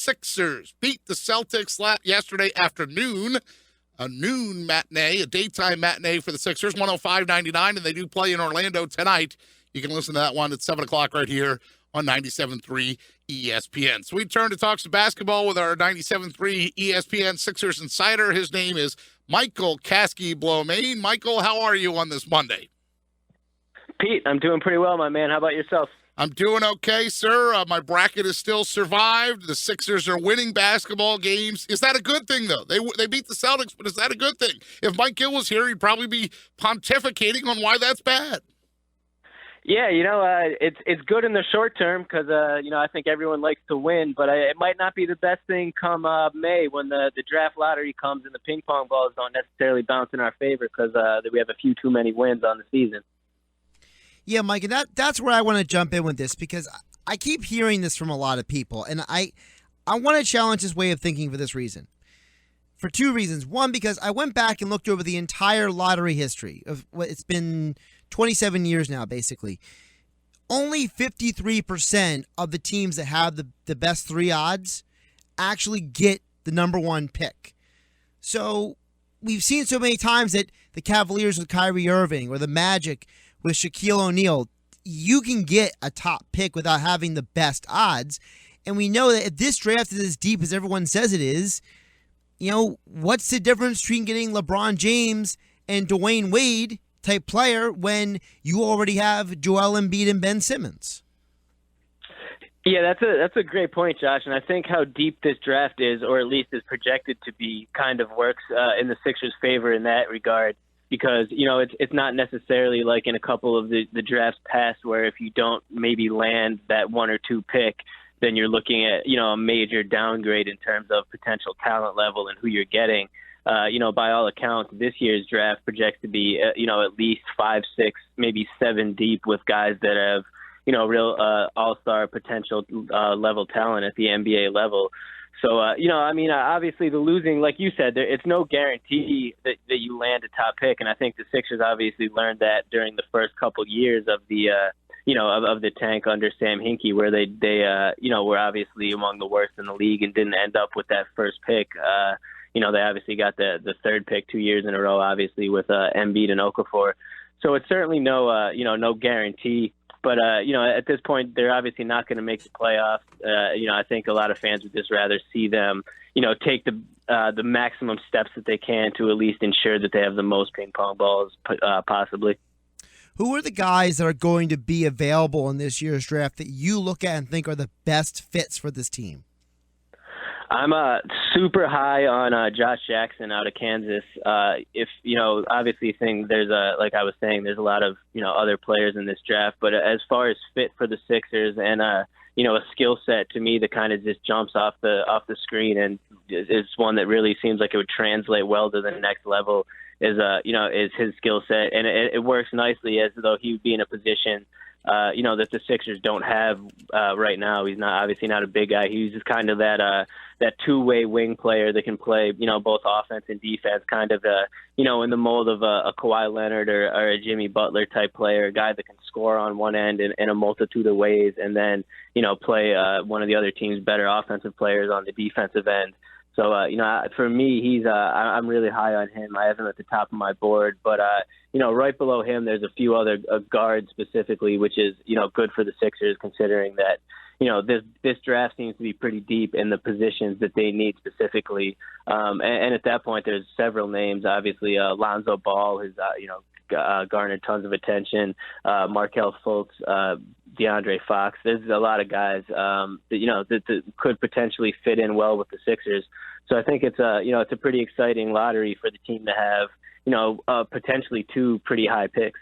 Sixers beat the Celtics yesterday afternoon. A noon matinee, a daytime matinee for the Sixers, 105.99, and they do play in Orlando tonight. You can listen to that one at 7 o'clock right here on 97.3 ESPN. So we turn to talk some basketball with our 97.3 ESPN Sixers insider. His name is Michael Kaskey-Blomain. Michael, how are you on this Monday? Pete, I'm doing pretty well, my man. How about yourself? I'm doing okay, sir. My bracket has still survived. The Sixers are winning basketball games. Is that a good thing, though? They beat the Celtics, but is that a good thing? If Mike Gill was here, he'd probably be pontificating on why that's bad. Yeah, it's good in the short term because, I think everyone likes to win, but it might not be the best thing come May when the draft lottery comes and the ping pong balls don't necessarily bounce in our favor because we have a few too many wins on the season. Yeah, Mike, and that's where I want to jump in with this because I keep hearing this from a lot of people, and I want to challenge this way of thinking for this reason. For two reasons. One, because I went back and looked over the entire lottery history of what it's been 27 years now, basically. Only 53% of the teams that have the best three odds actually get the number one pick. So we've seen so many times that the Cavaliers with Kyrie Irving or the Magic with Shaquille O'Neal, you can get a top pick without having the best odds. And we know that if this draft is as deep as everyone says it is, what's the difference between getting LeBron James and Dwayne Wade type player when you already have Joel Embiid and Ben Simmons? Yeah, that's a great point, Josh. And I think how deep this draft is, or at least is projected to be, kind of works in the Sixers' favor in that regard. Because, it's not necessarily like in a couple of the drafts past where if you don't maybe land that one or two pick, then you're looking at, a major downgrade in terms of potential talent level and who you're getting. By all accounts, this year's draft projects to be, at least 5, 6, maybe 7 deep with guys that have, real all-star potential level talent at the NBA level. So, obviously the losing, like you said, it's no guarantee that you land a top pick. And I think the Sixers obviously learned that during the first couple years of the, of the tank under Sam Hinkie, where they were obviously among the worst in the league and didn't end up with that first pick. They obviously got the third pick 2 years in a row, obviously with Embiid and Okafor. So it's certainly no guarantee. But, at this point, they're obviously not going to make the playoffs. I think a lot of fans would just rather see them, take the maximum steps that they can to at least ensure that they have the most ping pong balls possibly. Who are the guys that are going to be available in this year's draft that you look at and think are the best fits for this team? I'm super high on Josh Jackson out of Kansas. Obviously like I was saying, there's a lot of, other players in this draft, but as far as fit for the Sixers and, a skill set to me that kind of just jumps off the screen and is one that really seems like it would translate well to the next level is his skill set. And it works nicely as though he would be in a position that the Sixers don't have right now. He's obviously not a big guy. He's just kind of that two-way wing player that can play, both offense and defense, kind of, in the mold of a Kawhi Leonard or a Jimmy Butler type player, a guy that can score on one end in a multitude of ways and then, play one of the other team's better offensive players on the defensive end. So, for me, I'm really high on him. I have him at the top of my board. But, right below him, there's a few other guards specifically, which is, good for the Sixers considering that, this draft seems to be pretty deep in the positions that they need specifically. And at that point, there's several names. Obviously, Lonzo Ball has, garnered tons of attention. Markelle Fultz, DeAndre Fox. There's a lot of guys that could potentially fit in well with the Sixers. So I think it's a pretty exciting lottery for the team to have potentially 2 pretty high picks.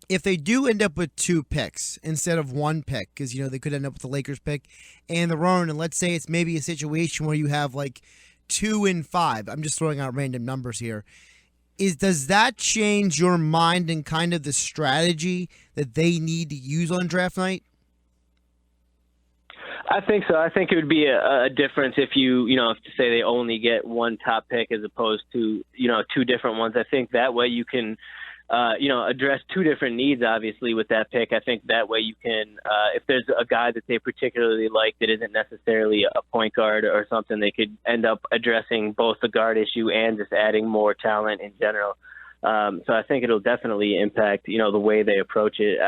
If they do end up with 2 picks instead of 1 pick, because they could end up with the Lakers pick and the Ronin, and let's say it's maybe a situation where you have like 2 and 5. I'm just throwing out random numbers here. Does that change your mind and kind of the strategy that they need to use on draft night? I think so. I think it would be a difference if if to say they only get 1 top pick as opposed to, 2 different ones. I think that way you can address two different needs, obviously, with that pick. I think that way you can, if there's a guy that they particularly like that isn't necessarily a point guard or something, they could end up addressing both the guard issue and just adding more talent in general. So I think it'll definitely impact, the way they approach it.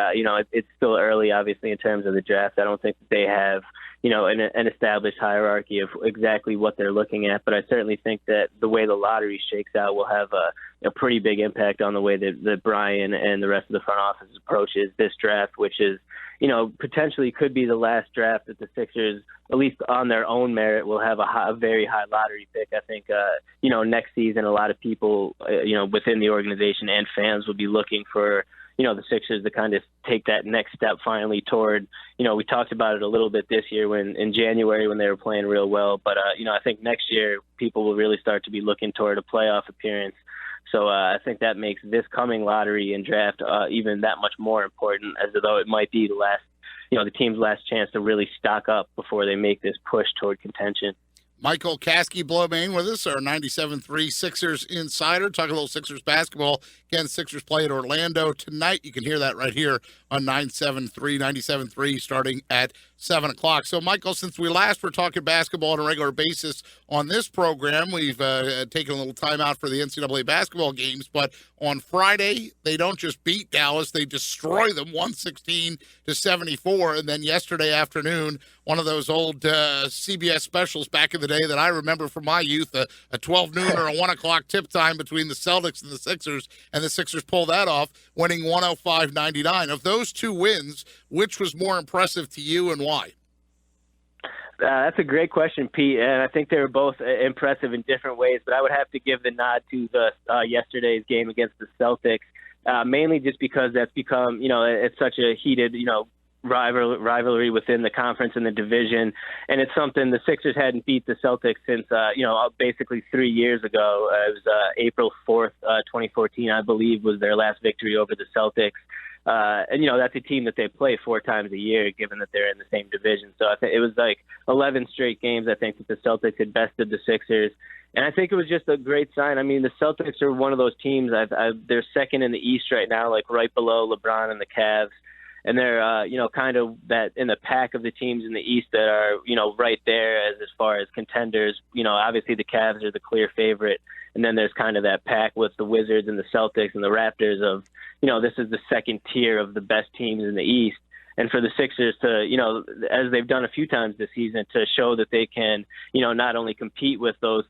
It's still early, obviously, in terms of the draft. I don't think that they have, an established hierarchy of exactly what they're looking at. But I certainly think that the way the lottery shakes out will have a pretty big impact on the way that Brian and the rest of the front office approaches this draft, which is, potentially could be the last draft that the Sixers, at least on their own merit, will have a very high lottery pick. I think, next season, a lot of people, within the organization and fans will be looking for, the Sixers to kind of take that next step finally toward, we talked about it a little bit this year in January when they were playing real well. But, I think next year people will really start to be looking toward a playoff appearance. So I think that makes this coming lottery and draft even that much more important, as though it might be the team's last chance to really stock up before they make this push toward contention. Michael Kaskey-Blomain with us, our 97.3 Sixers insider, talking a little Sixers basketball. Again, Sixers play at Orlando tonight. You can hear that right here on 97.3 starting at 7 o'clock. So, Michael, since we last were talking basketball on a regular basis on this program, we've taken a little time out for the NCAA basketball games. But on Friday, they don't just beat Dallas, they destroy them 116-74. And then yesterday afternoon, one of those old CBS specials back in the day that I remember from my youth, a 12 noon or a 1 o'clock tip time between the Celtics and the Sixers, and the Sixers pull that off, winning 105-99. Of those two wins, which was more impressive to you and why? That's a great question, Pete, and I think they were both impressive in different ways, but I would have to give the nod to the yesterday's game against the Celtics, mainly just because that's become, it's such a heated, rivalry within the conference and the division, and it's something the Sixers hadn't beat the Celtics since basically 3 years ago. It was April 4th, 2014, I believe, was their last victory over the Celtics. And that's a team that they play 4 times a year, given that they're in the same division. So I think it was like 11 straight games, I think, that the Celtics had bested the Sixers. And I think it was just a great sign. I mean, the Celtics are one of those teams, they're second in the East right now, like right below LeBron and the Cavs. And they're, kind of that in the pack of the teams in the East that are, right there as far as contenders. Obviously the Cavs are the clear favorite. And then there's kind of that pack with the Wizards and the Celtics and the Raptors of, this is the second tier of the best teams in the East. And for the Sixers to, as they've done a few times this season, to show that they can, not only compete with those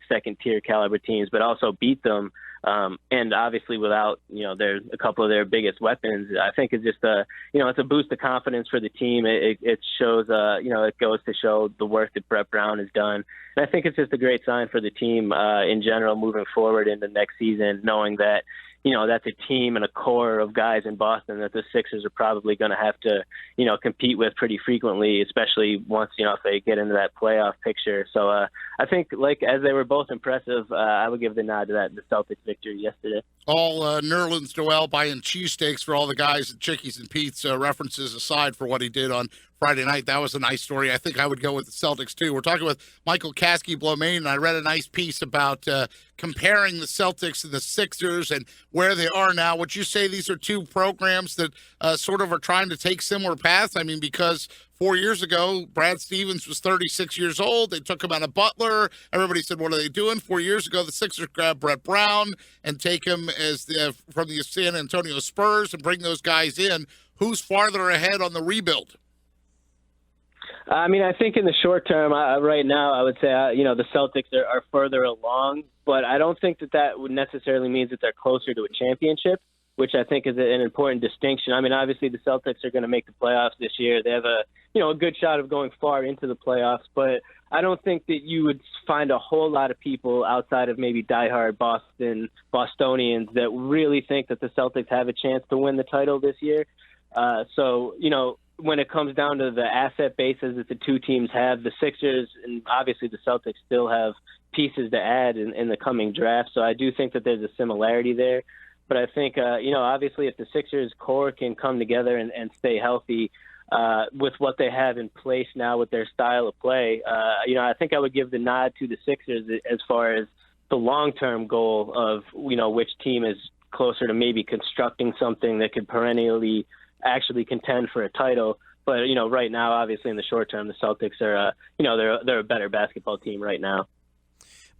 second tier caliber teams, but also beat them. And obviously without, there's a couple of their biggest weapons, I think it's just it's a boost of confidence for the team. It shows, it goes to show the work that Brett Brown has done. And I think it's just a great sign for the team in general moving forward into next season, knowing that, that's a team and a core of guys in Boston that the Sixers are probably going to have to, compete with pretty frequently, especially once, if they get into that playoff picture. So I think, as they were both impressive, I would give the nod to the Celtics victory yesterday. All Nerlens Noel buying cheesesteaks for all the guys at Chickies and Pete's, references aside for what he did on Friday night. That was a nice story. I think I would go with the Celtics, too. We're talking with Michael Kaskey-Blomain, and I read a nice piece about comparing the Celtics and the Sixers and where they are now. Would you say these are two programs that sort of are trying to take similar paths? I mean, because 4 years ago, Brad Stevens was 36 years old. They took him out of Butler. Everybody said, what are they doing? 4 years ago, the Sixers grabbed Brett Brown and take him as from the San Antonio Spurs and bring those guys in. Who's farther ahead on the rebuild? I mean, I think in the short term, right now, I would say, the Celtics are further along, but I don't think that would necessarily mean that they're closer to a championship, which I think is an important distinction. I mean, obviously the Celtics are going to make the playoffs this year. They have a good shot of going far into the playoffs, but I don't think that you would find a whole lot of people outside of maybe diehard Bostonians that really think that the Celtics have a chance to win the title this year. When it comes down to the asset bases that the two teams have, the Sixers and obviously the Celtics still have pieces to add in the coming draft. So I do think that there's a similarity there. But I think, obviously if the Sixers core can come together and stay healthy with what they have in place now with their style of play, I think I would give the nod to the Sixers as far as the long-term goal of, which team is closer to maybe constructing something that could perennially actually contend for a title. But, right now, obviously in the short term, the Celtics are, they're a better basketball team right now.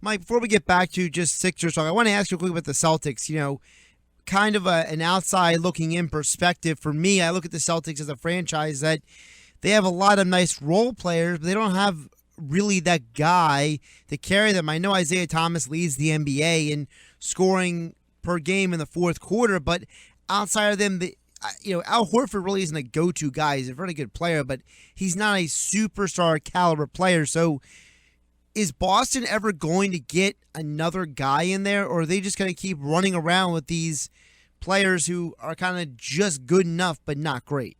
Mike, before we get back to just Sixers talk, I want to ask you quick about the Celtics. Kind of an outside looking in perspective for me. I look at the Celtics as a franchise that they have a lot of nice role players, but they don't have really that guy to carry them. I know Isaiah Thomas leads the NBA in scoring per game in the fourth quarter, but outside of them, Al Horford really isn't a go-to guy. He's a very good player, but he's not a superstar caliber player. So is Boston ever going to get another guy in there, or are they just going to keep running around with these players who are kind of just good enough but not great?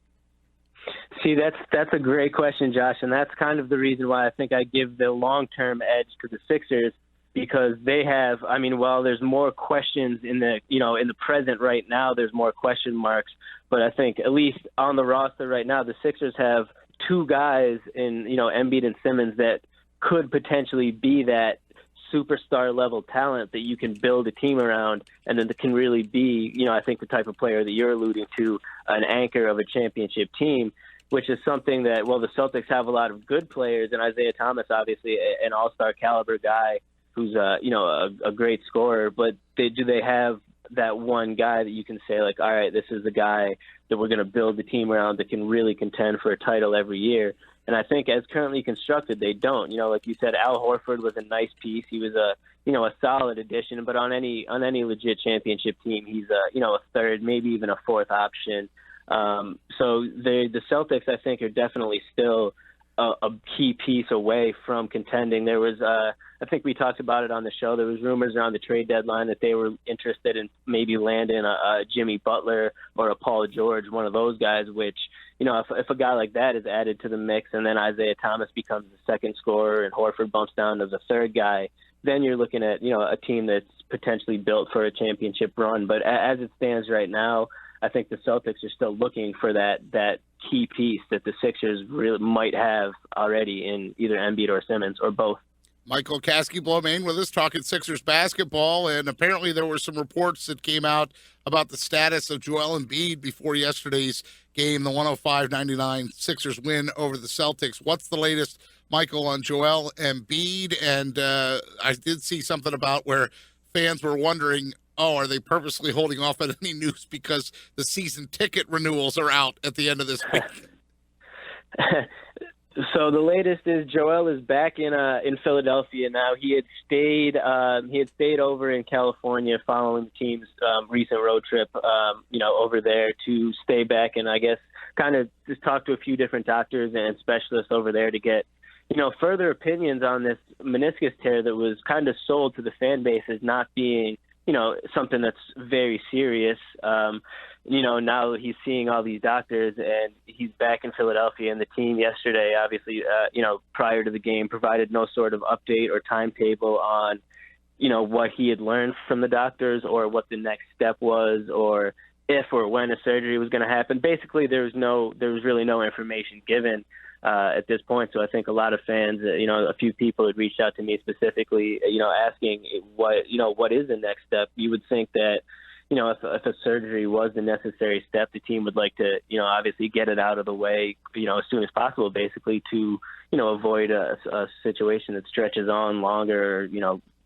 See, that's a great question, Josh, and that's kind of the reason why I think I give the long-term edge to the Sixers, because they have, while there's more questions in the present right now, there's more question marks, but I think at least on the roster right now, the Sixers have two guys in, Embiid and Simmons that could potentially be that superstar level talent that you can build a team around, and then that can really be, I think the type of player that you're alluding to, an anchor of a championship team, which is something that, the Celtics have a lot of good players, and Isaiah Thomas, obviously an all-star caliber guy who's a great scorer, but do they have that one guy that you can say, like, all right, this is the guy that we're going to build the team around that can really contend for a title every year? And I think as currently constructed, they don't. Like you said, Al Horford was a nice piece. He was a solid addition, but on any legit championship team, he's a third, maybe even a fourth option. So the Celtics, I think, are definitely still a key piece away from contending. There was, I think we talked about it on the show, there was rumors around the trade deadline that they were interested in maybe landing a Jimmy Butler or a Paul George, one of those guys, which, if a guy like that is added to the mix and then Isaiah Thomas becomes the second scorer and Horford bumps down to the third guy, then you're looking at, a team that's potentially built for a championship run. But as it stands right now, I think the Celtics are still looking for that key piece that the Sixers really might have already in either Embiid or Simmons or both. Michael Kaskey-Blomain with us talking Sixers basketball, and apparently there were some reports that came out about the status of Joel Embiid before yesterday's game, the 105-99 Sixers win over the Celtics. What's the latest, Michael, on Joel Embiid? And I did see something about where fans were wondering, are they purposely holding off on any news because the season ticket renewals are out at the end of this week? So the latest is Joel is back in Philadelphia now. He had stayed over in California following the team's recent road trip, over there to stay back and I guess kind of just talk to a few different doctors and specialists over there to get, further opinions on this meniscus tear that was kind of sold to the fan base as not being, something that's very serious. Now he's seeing all these doctors and he's back in Philadelphia, and the team yesterday, obviously, prior to the game, provided no sort of update or timetable on, what he had learned from the doctors or what the next step was or if or when a surgery was going to happen. Basically, there was really no information given at this point. So I think a lot of fans, a few people had reached out to me specifically, asking what is the next step. You would think that, if a surgery was the necessary step, the team would like to, obviously get it out of the way, as soon as possible, basically to, avoid a situation that stretches on longer,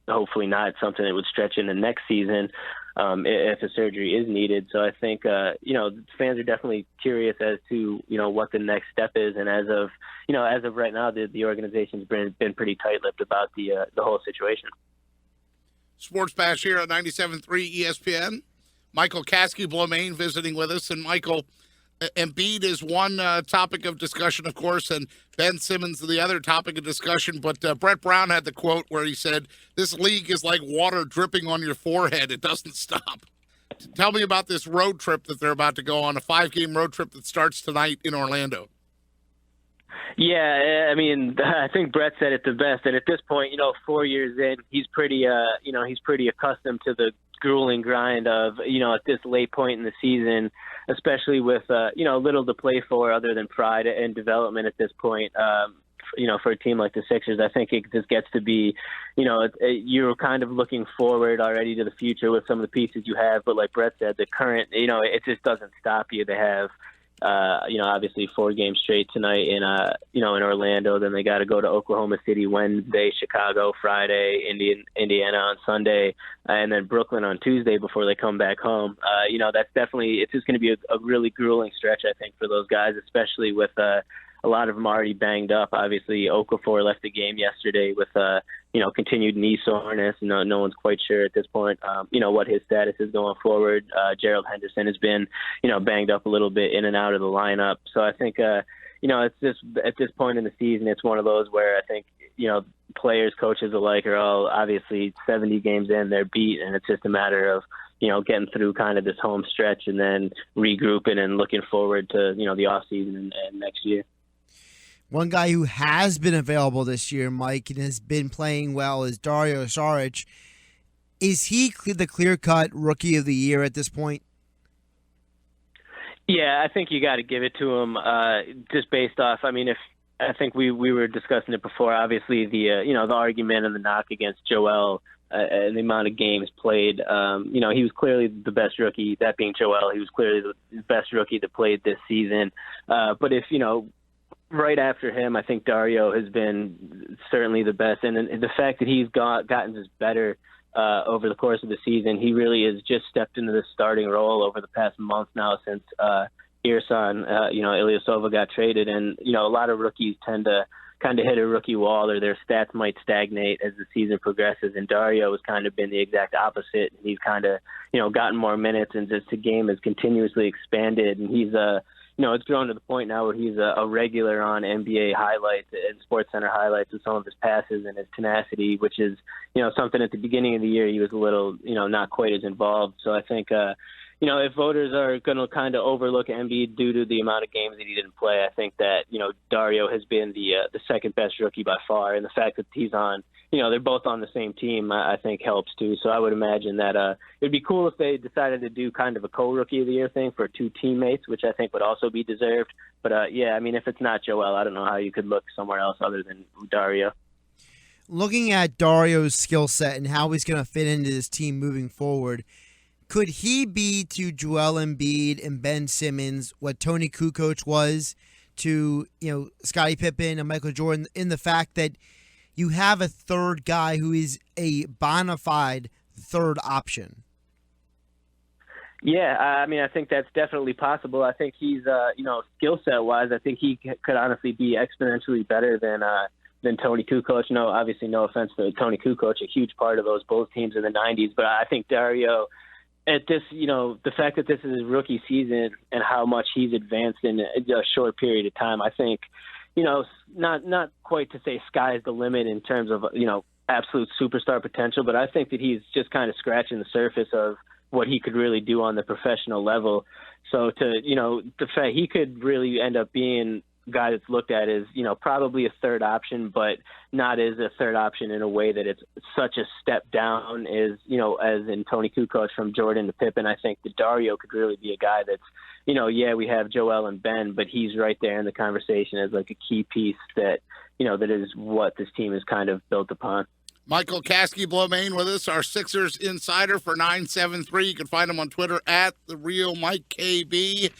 hopefully not something that would stretch into next season if a surgery is needed. So I think, fans are definitely curious as to, what the next step is. And as of right now, the organization's been pretty tight-lipped about the whole situation. Sports Bash here on 97.3 ESPN. Michael Kaskey-Blomain visiting with us. And Michael, Embiid is one topic of discussion, of course, and Ben Simmons the other topic of discussion. But Brett Brown had the quote where he said, "This league is like water dripping on your forehead. It doesn't stop." Tell me about this road trip that they're about to go on, a 5-game road trip that starts tonight in Orlando. Yeah, I think Brett said it the best. And at this point, 4 years in, he's pretty accustomed to the grueling grind of, at this late point in the season, especially with, little to play for other than pride and development at this point for a team like the Sixers. I think it just gets to be, you're kind of looking forward already to the future with some of the pieces you have. But like Brett said, the current, it just doesn't stop you. They have, obviously 4 games straight tonight in Orlando. Then they got to go to Oklahoma City Wednesday, Chicago Friday, Indiana on Sunday, and then Brooklyn on Tuesday before they come back home. That's definitely, it's just going to be a really grueling stretch, I think, for those guys, especially with a lot of them already banged up. Obviously, Okafor left the game yesterday with continued knee soreness. No one's quite sure at this point, what his status is going forward. Gerald Henderson has been, banged up a little bit in and out of the lineup. So I think, it's just at this point in the season, it's one of those where I think, players, coaches alike are all obviously 70 games in, they're beat, and it's just a matter of, getting through kind of this home stretch and then regrouping and looking forward to, the off season and next year. One guy who has been available this year, Mike, and has been playing well is Dario Saric. Is he the clear-cut Rookie of the Year at this point? Yeah, I think you got to give it to him just based off. I mean, I think we were discussing it before. Obviously, the argument and the knock against Joel and the amount of games played. He was clearly the best rookie. That being Joel, he was clearly the best rookie that played this season. But if right after him, I think Dario has been certainly the best, and the fact that he's gotten just better over the course of the season, he really has just stepped into the starting role over the past month now since Irsan, Ilyasova got traded, and a lot of rookies tend to kind of hit a rookie wall, or their stats might stagnate as the season progresses. And Dario has kind of been the exact opposite. He's kind of gotten more minutes, and just the game has continuously expanded, and he's it's grown to the point now where he's a regular on NBA highlights and SportsCenter highlights with some of his passes and his tenacity, which is, something at the beginning of the year he was a little, not quite as involved. So I think, if voters are going to kind of overlook Embiid due to the amount of games that he didn't play, I think that, Dario has been the second best rookie by far. And the fact that he's on, they're both on the same team, I think helps too. So I would imagine that it'd be cool if they decided to do kind of a co-rookie of the year thing for 2 teammates, which I think would also be deserved. But if it's not Joel, I don't know how you could look somewhere else other than Dario. Looking at Dario's skill set and how he's going to fit into this team moving forward, could he be to Joel Embiid and Ben Simmons what Tony Kukoc was to, Scottie Pippen and Michael Jordan, in the fact that you have a third guy who is a bona fide third option? Yeah, I think that's definitely possible. I think he's, skill set wise, I think he could honestly be exponentially better than Tony Kukoc. No, obviously, no offense to Tony Kukoc, a huge part of those Bulls teams in the '90s. But I think Dario, at this, the fact that this is his rookie season and how much he's advanced in a short period of time, I think, not quite to say sky's the limit in terms of, absolute superstar potential, but I think that he's just kind of scratching the surface of what he could really do on the professional level. So the fact he could really end up being a guy that's looked at as, probably a third option, but not as a third option in a way that it's such a step down as in Tony Kukoc from Jordan to Pippen. I think that Dario could really be a guy that's, we have Joel and Ben, but he's right there in the conversation as like a key piece that, that is what this team is kind of built upon. Michael Kaskey-Blomain with us, our Sixers insider for 973. You can find him on Twitter at @TheRealMikeKB.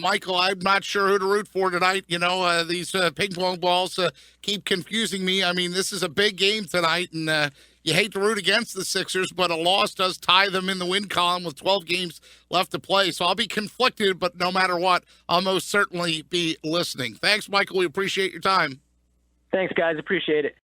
Michael, I'm not sure who to root for tonight. These ping pong balls keep confusing me. I mean, this is a big game tonight, and you hate to root against the Sixers, but a loss does tie them in the win column with 12 games left to play. So I'll be conflicted, but no matter what, I'll most certainly be listening. Thanks, Michael. We appreciate your time. Thanks, guys. Appreciate it.